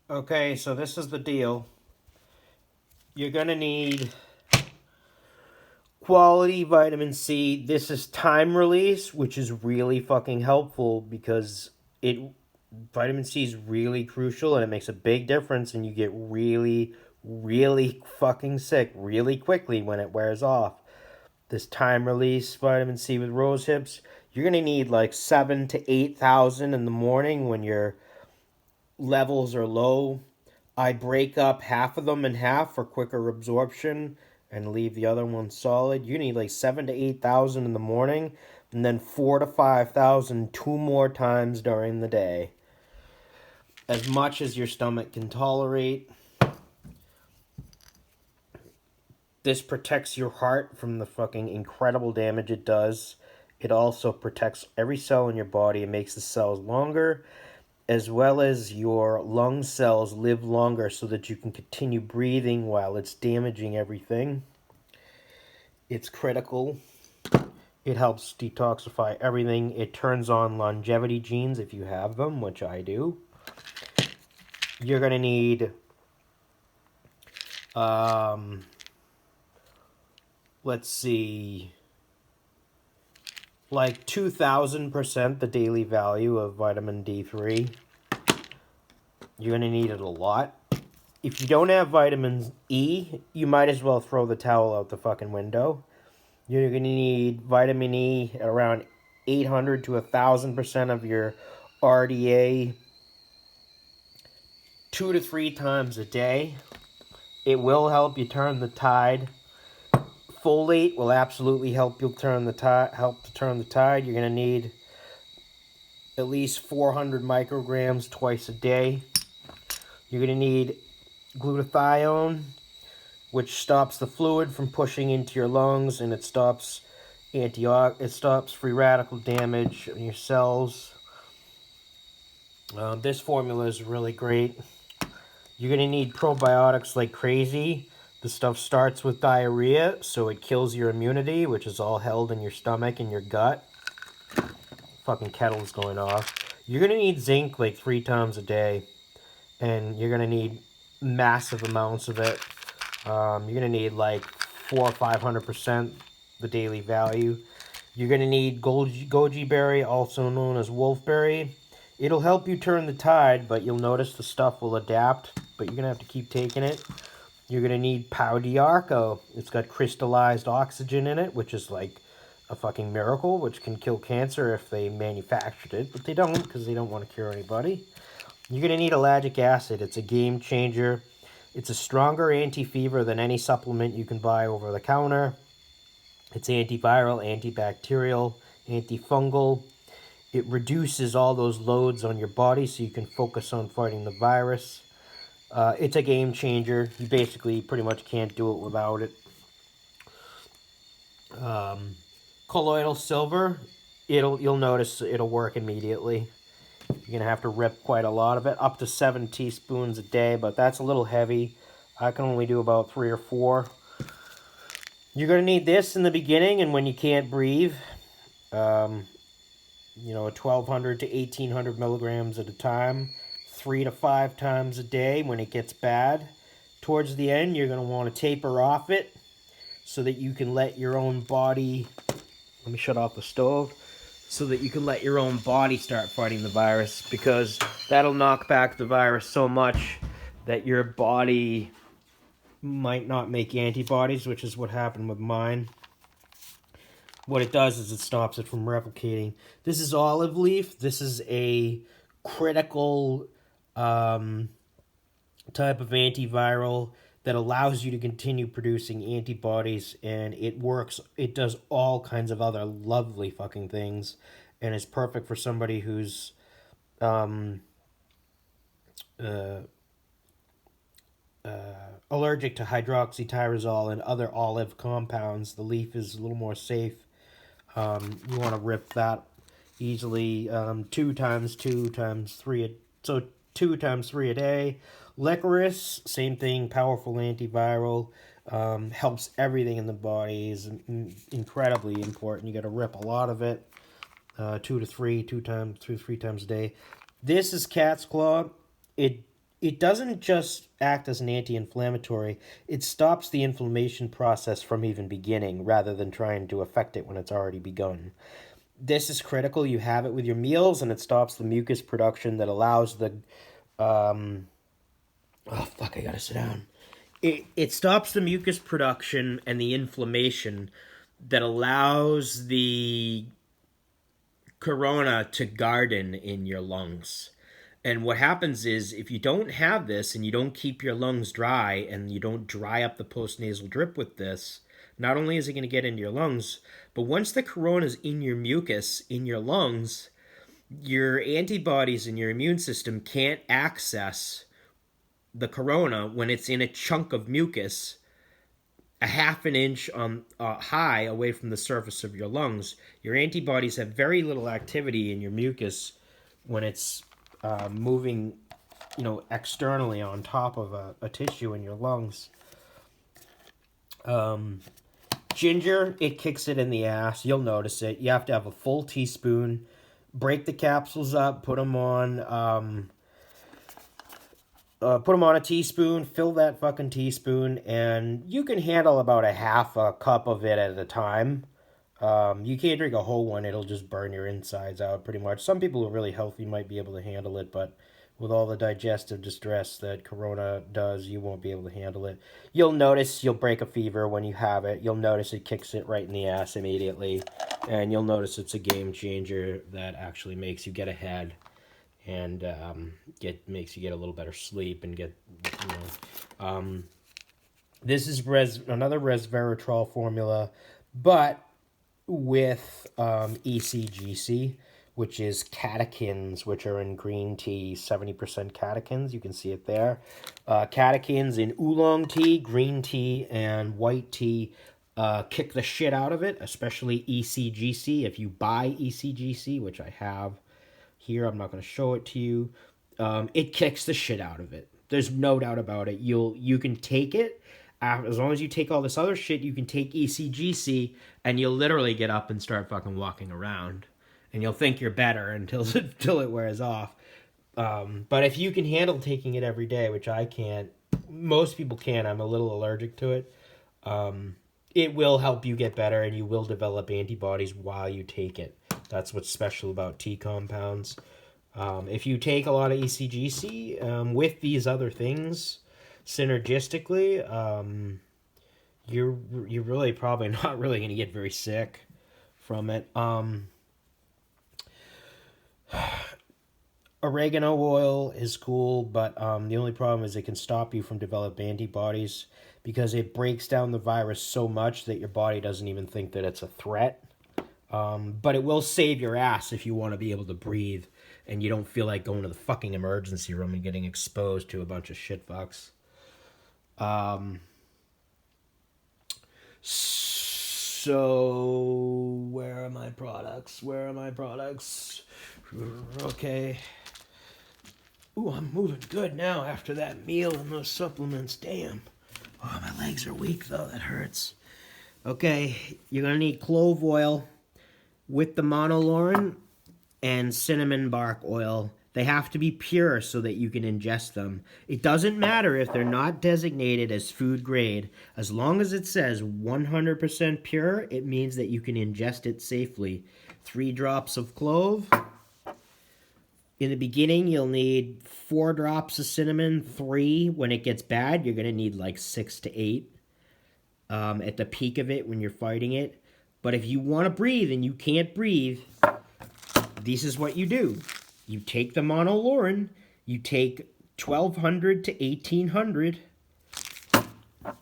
Okay, so this is the deal. You're going to need quality vitamin C. This is time release, which is really fucking helpful because it vitamin C is really crucial and it makes a big difference and you get really really fucking sick really quickly when it wears off. This time release vitamin C with rose hips, you're going to need like 7 to 8,000 in the morning when your levels are low. I break up half of them in half for quicker absorption and leave the other one solid. You need like 7 to 8,000 in the morning and then 4 to 5,000 two more times during the day. As much as your stomach can tolerate. This protects your heart from the fucking incredible damage it does. It also protects every cell in your body and makes the cells longer, as well as your lung cells live longer so that you can continue breathing while it's damaging everything. It's critical. It helps detoxify everything. It turns on longevity genes if you have them, which I do. You're going to need let's see, like 2,000% the daily value of vitamin D3. You're going to need it a lot. If you don't have vitamin E, you might as well throw the towel out the fucking window. You're going to need vitamin E at around 800 to 1,000% of your RDA 2 to 3 times a day. It will help you turn the tide. Folate will absolutely help you turn the tide. You're going to need at least 400 micrograms twice a day. You're going to need glutathione, which stops the fluid from pushing into your lungs, and it stops free radical damage in your cells. This formula is really great. You're going to need probiotics like crazy. The stuff starts with diarrhea, so it kills your immunity, which is all held in your stomach and your gut. Fucking kettle's going off. You're going to need zinc like 3 times a day, and you're going to need massive amounts of it. You're going to need like 400 or 500% the daily value. You're going to need goji berry, also known as wolfberry. It'll help you turn the tide, but you'll notice the stuff will adapt, but you're going to have to keep taking it. You're going to need Pau d'Arco. It's got crystallized oxygen in it, which is like a fucking miracle, which can kill cancer if they manufactured it, but they don't because they don't want to cure anybody. You're going to need ellagic acid. It's a game changer. It's a stronger anti-fever than any supplement you can buy over the counter. It's antiviral, antibacterial, antifungal. It reduces all those loads on your body so you can focus on fighting the virus. It's a game changer. You basically pretty much can't do it without it. Colloidal silver, you'll notice it'll work immediately. You're gonna have to rip quite a lot of it, up to 7 teaspoons a day, but that's a little heavy. I can only do about 3 or 4. You're gonna need this in the beginning and when you can't breathe. 1,200 to 1,800 milligrams at a time, 3 to 5 times a day when it gets bad. Towards the end, you're gonna want to taper off it so that you can let your own body. Let me shut off the stove. So that you can let your own body start fighting the virus, because that'll knock back the virus so much that your body might not make antibodies, which is what happened with mine. What it does is it stops it from replicating. This is olive leaf. This is a critical type of antiviral that allows you to continue producing antibodies, and it works. It does all kinds of other lovely fucking things, and is perfect for somebody who's allergic to hydroxytyrosol and other olive compounds. The leaf is a little more safe. You want to rip that easily. 2 times 2 times 3. So 2 times 3 a day. Licorice, same thing, powerful antiviral, helps everything in the body, is incredibly important. You got to rip a lot of it, 2 to 3 times a day. This is cat's claw. It it doesn't just act as an anti-inflammatory, it stops the inflammation process from even beginning rather than trying to affect it when it's already begun. This is critical. You have it with your meals, and it stops the mucus production that allows the oh fuck, I gotta sit down. It stops the mucus production and the inflammation that allows the corona to garden in your lungs. And what happens is, if you don't have this and you don't keep your lungs dry and you don't dry up the postnasal drip with this, not only is it going to get into your lungs, but once the corona is in your mucus, in your lungs, your antibodies and your immune system can't access the corona when it's in a chunk of mucus a half an inch high away from the surface of your lungs. Your antibodies have very little activity in your mucus when it's moving, externally on top of a tissue in your lungs. Ginger, it kicks it in the ass. You'll notice it. You have to have a full teaspoon. Break the capsules up. Put them on. Put them on a teaspoon. Fill that fucking teaspoon, and you can handle about a half a cup of it at a time. You can't drink a whole one. It'll just burn your insides out pretty much. Some people who are really healthy might be able to handle it, but with all the digestive distress that Corona does, you won't be able to handle it. You'll notice you'll break a fever when you have it. You'll notice it kicks it right in the ass immediately. And you'll notice it's a game changer that actually makes you get ahead and makes you get a little better sleep and get, this is another resveratrol formula, but with ECGC, which is catechins, which are in green tea, 70% catechins. You can see it there. Catechins in oolong tea, green tea, and white tea kick the shit out of it, especially ECGC. If you buy ECGC, which I have here, I'm not going to show it to you, it kicks the shit out of it. There's no doubt about it. You can take it. As long as you take all this other shit, you can take ECGC, and you'll literally get up and start fucking walking around. And you'll think you're better until it wears off. But if you can handle taking it every day, which I can't, most people can, I'm a little allergic to it, it will help you get better, and you will develop antibodies while you take it. That's what's special about tea compounds. If you take a lot of ECGC with these other things synergistically, you're really probably not really going to get very sick from it. Oregano oil is cool, but the only problem is it can stop you from developing antibodies because it breaks down the virus so much that your body doesn't even think that it's a threat. But it will save your ass if you want to be able to breathe and you don't feel like going to the fucking emergency room and getting exposed to a bunch of shit fucks. So where are my products? Okay. Ooh, I'm moving good now after that meal and those supplements. Damn. Oh, my legs are weak though. That hurts. Okay, you're gonna need clove oil with the monolaurin and cinnamon bark oil. They have to be pure so that you can ingest them. It doesn't matter if they're not designated as food grade. As long as it says 100% pure, it means that you can ingest it safely. 3 drops of clove. In the beginning, you'll need 4 drops of cinnamon, 3. When it gets bad, you're going to need like 6 to 8 at the peak of it when you're fighting it. But if you want to breathe and you can't breathe, this is what you do. You take the monolaurin, you take 1,200 to 1,800,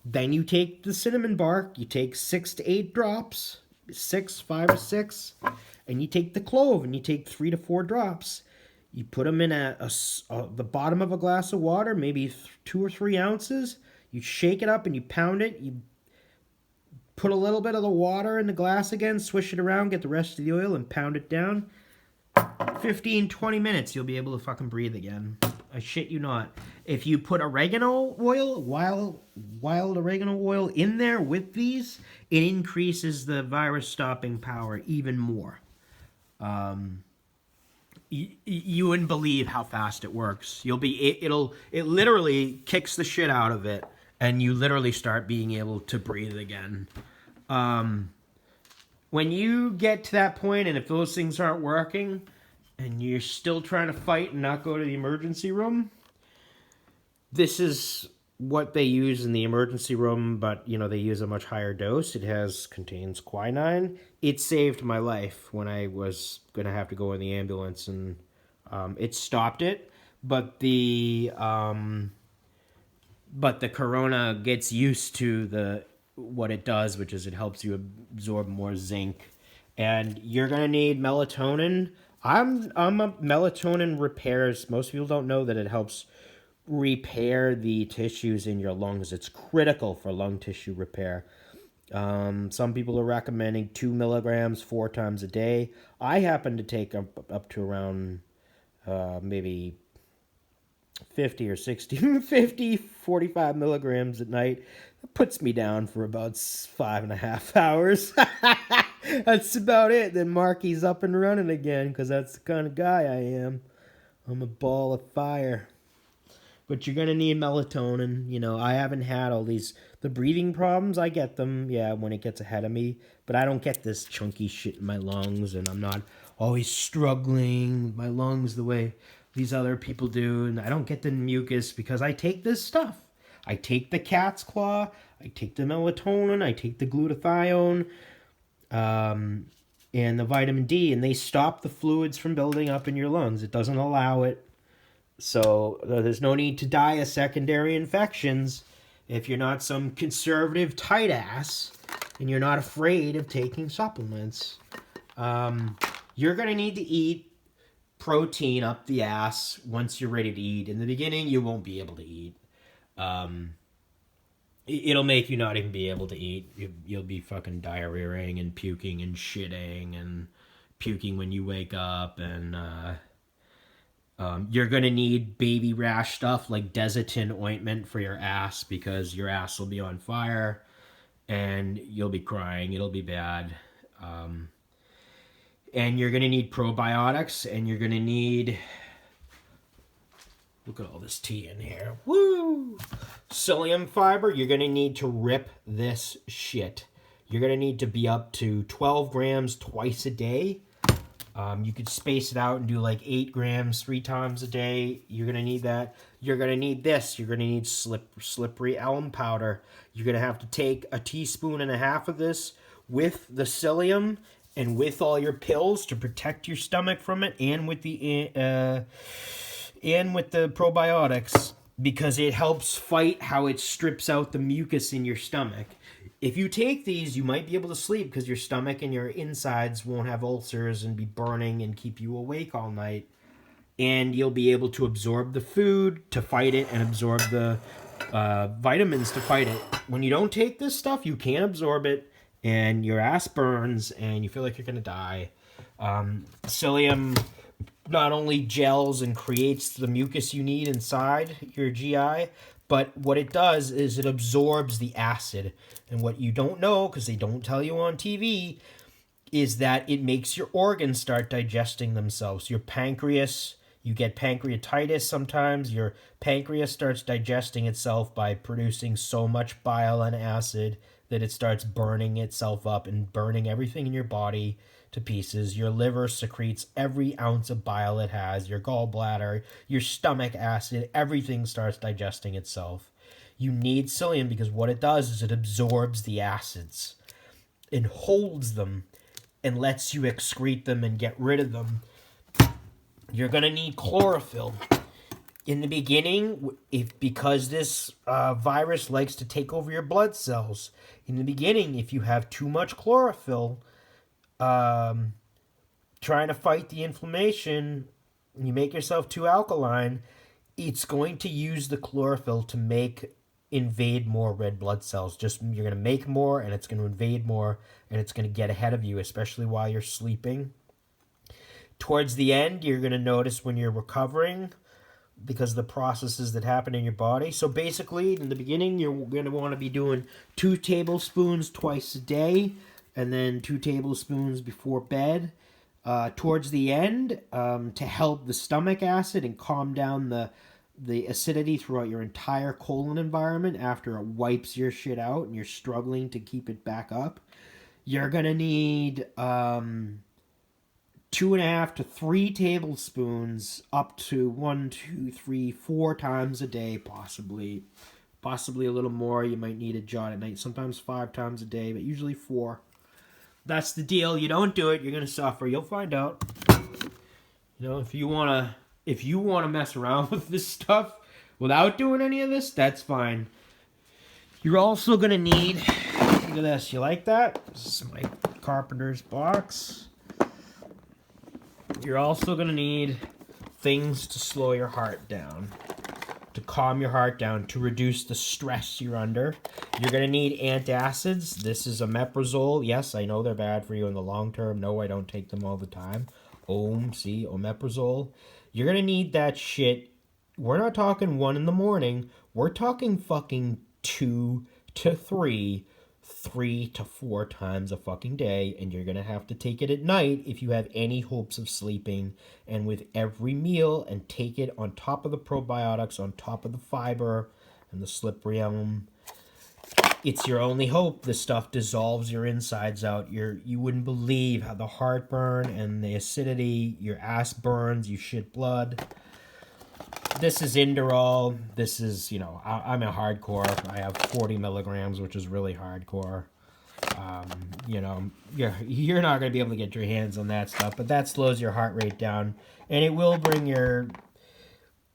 then you take the cinnamon bark, you take 6 to 8 drops, 5 or 6, and you take the clove and you take 3 to 4 drops. You put them in the bottom of a glass of water, maybe 2 or 3 ounces. You shake it up and you pound it. You put a little bit of the water in the glass again, swish it around, get the rest of the oil, and pound it down. 15, 20 minutes, you'll be able to fucking breathe again. I shit you not. If you put oregano oil, wild oregano oil in there with these, it increases the virus stopping power even more. You wouldn't believe how fast it works. It literally kicks the shit out of it, and you literally start being able to breathe again. When you get to that point, and if those things aren't working, and you're still trying to fight and not go to the emergency room, this is what they use in the emergency room, but they use a much higher dose. It contains quinine. It saved my life when I was gonna have to go in the ambulance, and it stopped it. But the corona gets used to what it does, which is it helps you absorb more zinc, and you're gonna need melatonin. I'm a melatonin repairs. Most people don't know that it helps repair the tissues in your lungs. It's critical for lung tissue repair. Some people are recommending 2 milligrams 4 times a day. I happen to take up to around maybe 50 or 60, 45 milligrams at night. It puts me down for about 5.5 hours. That's about it. Then Marky's up and running again, because that's the kind of guy I am. I'm a ball of fire. But you're going to need melatonin. I haven't had the breathing problems. I get them, when it gets ahead of me. But I don't get this chunky shit in my lungs, and I'm not always struggling with my lungs the way these other people do. And I don't get the mucus because I take this stuff. I take the cat's claw, I take the melatonin, I take the glutathione, and the vitamin D, and they stop the fluids from building up in your lungs. It doesn't allow it. So there's no need to die of secondary infections if you're not some conservative tight ass and you're not afraid of taking supplements. You're going to need to eat protein up the ass once you're ready to eat. In the beginning, you won't be able to eat. It'll make you not even be able to eat. You'll be fucking diarrheaing and puking and shitting and puking when you wake up, and you're going to need baby rash stuff like Desitin ointment for your ass, because your ass will be on fire and you'll be crying. It'll be bad. And you're going to need probiotics, and you're going to need... Look at all this tea in here. Woo! Psyllium fiber. You're going to need to rip this shit. You're going to need to be up to 12 grams twice a day. You could space it out and do like 8 grams 3 times a day. You're going to need that. You're going to need this. You're going to need slippery elm powder. You're going to have to take 1.5 teaspoons of this with the psyllium and with all your pills to protect your stomach from it, and with the probiotics, because it helps fight how it strips out the mucus in your stomach. If you take these, you might be able to sleep because your stomach and your insides won't have ulcers and be burning and keep you awake all night. And you'll be able to absorb the food to fight it and absorb the vitamins to fight it. When you don't take this stuff, you can't absorb it, and your ass burns and you feel like you're going to die. Psyllium not only gels and creates the mucus you need inside your GI, but what it does is it absorbs the acid. And what you don't know, because they don't tell you on TV, is that it makes your organs start digesting themselves. Your pancreas, you get pancreatitis sometimes. Your pancreas starts digesting itself by producing so much bile and acid that it starts burning itself up and burning everything in your body to pieces. Your liver secretes every ounce of bile it has. Your gallbladder, your stomach acid, everything starts digesting itself. You need psyllium because what it does is it absorbs the acids and holds them and lets you excrete them and get rid of them. You're going to need chlorophyll. In the beginning, because this virus likes to take over your blood cells, in the beginning, if you have too much chlorophyll, trying to fight the inflammation, you make yourself too alkaline, it's going to use the chlorophyll to invade more red blood cells. You're going to make more, and it's going to invade more, and it's going to get ahead of you, especially while you're sleeping. Towards the end, you're going to notice when you're recovering, because of the processes that happen in your body. So basically, in the beginning, you're going to want to be doing 2 tablespoons twice a day, and then 2 tablespoons before bed. towards the end to help the stomach acid and calm down the acidity throughout your entire colon environment after it wipes your shit out and you're struggling to keep it back up. You're gonna need 2.5 to 3 tablespoons, up to 1, 2, 3, 4 times a day, possibly a little more. You might need a jot at night, sometimes 5 times a day, but usually 4. That's the deal. You don't do it, you're gonna suffer. You'll find out. You know, if you wanna mess around with this stuff without doing any of this, that's fine. You're also gonna need, look at this. You like that? This is my carpenter's box. You're also gonna need things to slow your heart down, to calm your heart down, to reduce the stress you're under. You're going to need antacids. This is omeprazole. Yes, I know they're bad for you in the long term. No, I don't take them all the time. Omeprazole. You're going to need that shit. We're not talking 1 in the morning. We're talking fucking 2 to 3 to 4 times a fucking day, and you're gonna have to take it at night if you have any hopes of sleeping, and with every meal, and take it on top of the probiotics, on top of the fiber and the slippery elm. It's your only hope. This stuff dissolves your insides out. You wouldn't believe how the heartburn and the acidity, your ass burns, you shit blood. This is Inderal. This is, you know, I'm a hardcore. I have 40 milligrams, which is really hardcore. You know, you're not going to be able to get your hands on that stuff, but that slows your heart rate down, and it will bring your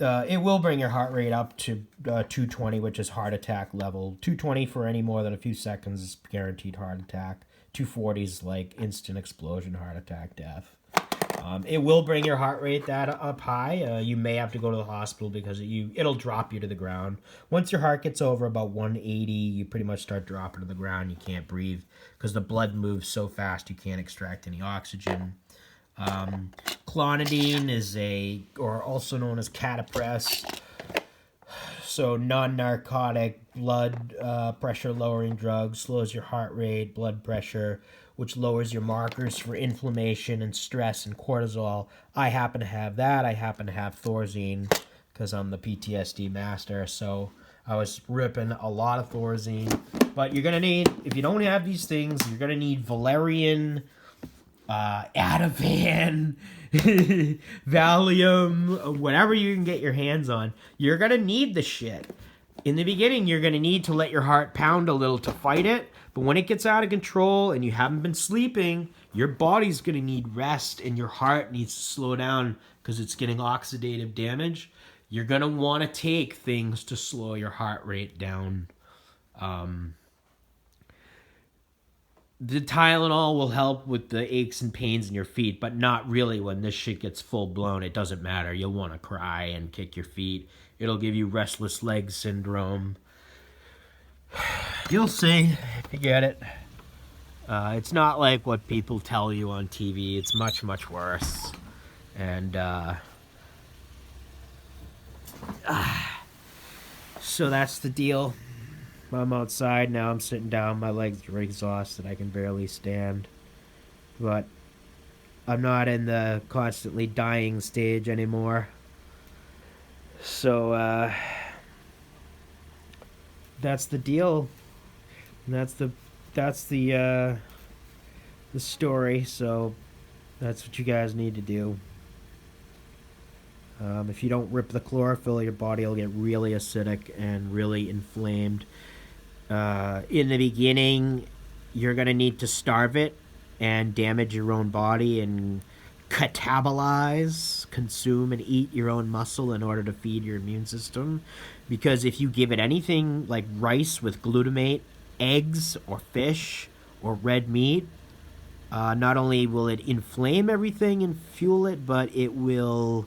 heart rate up to 220, which is heart attack level. 220 for any more than a few seconds is guaranteed heart attack. 240 is like instant explosion heart attack death. It will bring your heart rate that up high. You may have to go to the hospital because it'll drop you to the ground. Once your heart gets over about 180, you pretty much start dropping to the ground. You can't breathe because the blood moves so fast you can't extract any oxygen. Clonidine is or also known as Catapress. So non-narcotic blood pressure lowering drug, slows your heart rate, blood pressure, which lowers your markers for inflammation and stress and cortisol. I happen to have that. I happen to have Thorazine because I'm the PTSD master. So I was ripping a lot of Thorazine. But you're going to need, if you don't have these things, you're going to need valerian, Ativan, Valium, whatever you can get your hands on. You're going to need the shit. In the beginning, you're going to need to let your heart pound a little to fight it. But when it gets out of control and you haven't been sleeping, your body's going to need rest and your heart needs to slow down because it's getting oxidative damage. You're going to want to take things to slow your heart rate down. The Tylenol will help with the aches and pains in your feet, but not really when this shit gets full blown. It doesn't matter. You'll want to cry and kick your feet. It'll give you restless leg syndrome. You'll see if you get it. It's not like what people tell you on TV. It's much, much worse. And so that's the deal. I'm outside now. I'm sitting down. My legs are exhausted. I can barely stand. But I'm not in the constantly dying stage anymore. So that's the deal. And that's the story. So that's what you guys need to do. If you don't rip the chlorophyll, your body will get really acidic and really inflamed. In the beginning, you're going to need to starve it and damage your own body and catabolize, consume, and eat your own muscle in order to feed your immune system. Because if you give it anything like rice with glutamate, eggs, or fish, or red meat, not only will it inflame everything and fuel it, but it will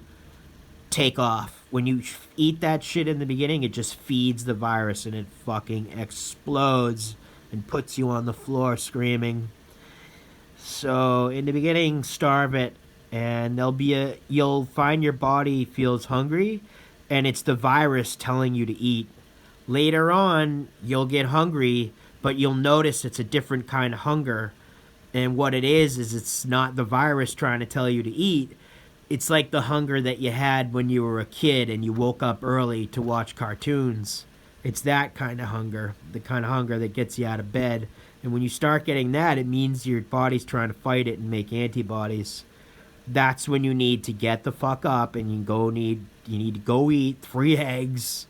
take off. When you eat that shit in the beginning, it just feeds the virus and it fucking explodes and puts you on the floor screaming. So in the beginning, starve it, and you'll find your body feels hungry, and it's the virus telling you to eat. Later on, you'll get hungry, but you'll notice it's a different kind of hunger. And what it is it's not the virus trying to tell you to eat. It's like the hunger that you had when you were a kid and you woke up early to watch cartoons. It's that kind of hunger, the kind of hunger that gets you out of bed. And when you start getting that, it means your body's trying to fight it and make antibodies. That's when you need to get the fuck up and you need to go eat 3 eggs,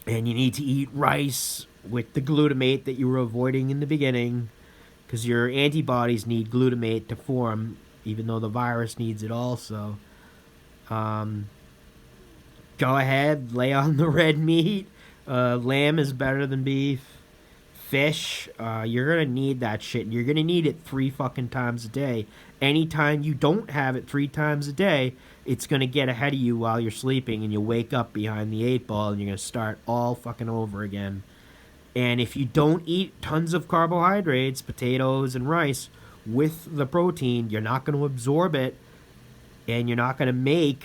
and you need to eat rice with the glutamate that you were avoiding in the beginning, because your antibodies need glutamate to form, even though the virus needs it also. Um, Go ahead, lay on the red meat. Lamb is better than beef. Fish, you're gonna need that shit. You're gonna need it 3 fucking times a day. Anytime you don't have it 3 times a day, it's gonna get ahead of you while you're sleeping, and you'll wake up behind the 8 ball, and you're gonna start all fucking over again. And if you don't eat tons of carbohydrates, potatoes and rice, with the protein, you're not gonna absorb it, and you're not gonna make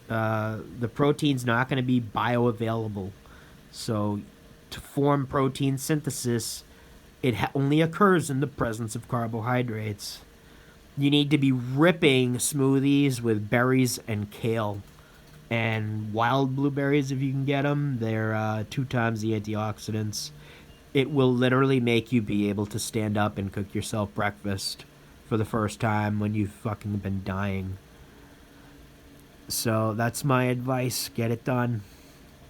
the protein's not going to be bioavailable. So, to form protein synthesis, it only occurs in the presence of carbohydrates. You need to be ripping smoothies with berries and kale. And wild blueberries, if you can get them, they're 2 times the antioxidants. It will literally make you be able to stand up and cook yourself breakfast for the first time when you've fucking been dying. So that's my advice. Get it done.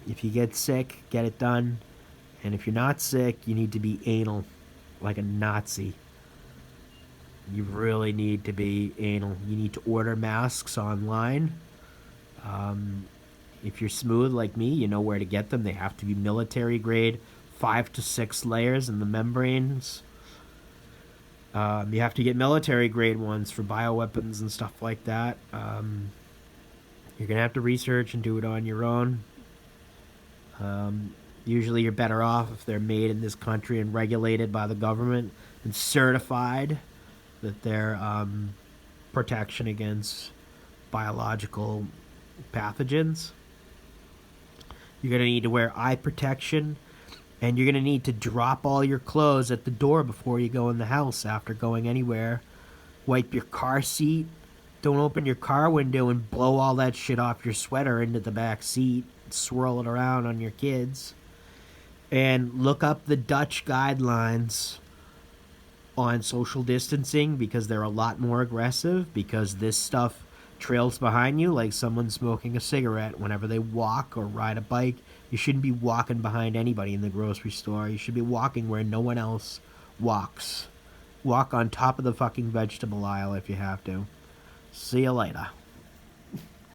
If you get sick, get it done. And if you're not sick, you need to be anal like a Nazi. You really need to be anal. You need to order masks online. If you're smooth like me, you know where to get them. They have to be military grade, 5 to 6 layers in the membranes. You have to get military grade ones for bioweapons and stuff like that. You're going to have to research and do it on your own. Usually you're better off if they're made in this country and regulated by the government and certified that they're protection against biological pathogens. You're going to need to wear eye protection, and you're going to need to drop all your clothes at the door before you go in the house after going anywhere. Wipe your car seat. Don't open your car window and blow all that shit off your sweater into the back seat. Swirl it around on your kids. And look up the Dutch guidelines on social distancing, because they're a lot more aggressive, because this stuff trails behind you like someone smoking a cigarette whenever they walk or ride a bike. You shouldn't be walking behind anybody in the grocery store. You should be walking where no one else walks. Walk on top of the fucking vegetable aisle if you have to. See you later.